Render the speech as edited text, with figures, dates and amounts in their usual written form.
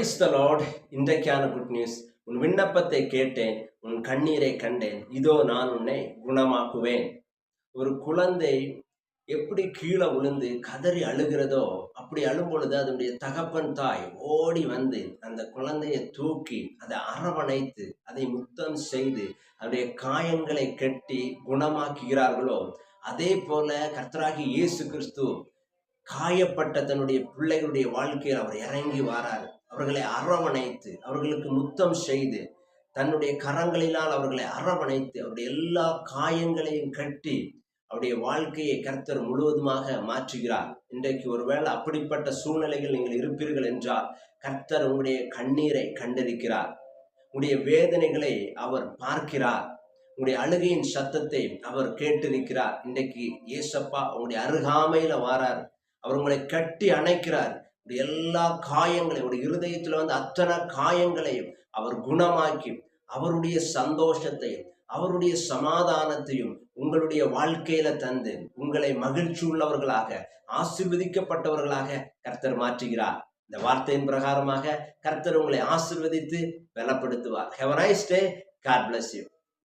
Praise the Lord. இன்றைக்கான good news. உன் விண்ணப்பத்தை கேட்டேன், உன் கண்ணீரை கண்டேன், இதோ நான் உன்னை குணமாக்குவேன். ஒரு குழந்தை எப்படி கீழே விழுந்து கதறி அழுகிறதோ அப்படி அழும் பொழுது அதனுடைய தகப்பன் தாய் ஓடி வந்து அந்த குழந்தையை தூக்கி அதை அரவணைத்து அதை முத்தம் செய்து அதனுடைய காயங்களை கட்டி குணமாக்குகிறார்களோ, அதே போல கர்த்தராகிய இயேசு கிறிஸ்து காயப்பட்ட தன்னுடைய பிள்ளைகளுடைய வாழ்க்கையில் அவர் இறங்கி வாரார். அவர்களை அரவணைத்து அவர்களுக்கு முத்தம் செய்து தன்னுடைய கரங்களினால் அவர்களை அரவணைத்து அவருடைய எல்லா காயங்களையும் கட்டி அவருடைய வாழ்க்கையை கர்த்தர் முழுவதுமாக மாற்றுகிறார். இன்றைக்கு ஒருவேளை அப்படிப்பட்ட சூழ்நிலைகள் நீங்கள் இருப்பீர்கள் என்றால் கர்த்தர் உங்களுடைய கண்ணீரை கண்டிருக்கிறார். உங்களுடைய வேதனைகளை அவர் பார்க்கிறார். உங்களுடைய அழுகையின் சத்தத்தை அவர் கேட்டிருக்கிறார். இன்றைக்கு ஏசப்பா உங்களுடைய அருகாமையில வாரார். அவர் உங்களை கட்டி அணைக்கிறார். எல்லா காயங்களையும் உடைய இருதயத்தில் வந்து அத்தனை காயங்களையும் அவர் குணமாக்கி அவருடைய சந்தோஷத்தையும் அவருடைய சமாதானத்தையும் உங்களுடைய வாழ்க்கையில தந்து உங்களை மகிழ்ச்சி உள்ளவர்களாக ஆசீர்வதிக்கப்பட்டவர்களாக கர்த்தர் மாற்றுகிறார். இந்த வார்த்தையின் பிரகாரமாக கர்த்தர் உங்களை ஆசீர்வதித்து பலப்படுத்துவார். Have a nice day. God bless you.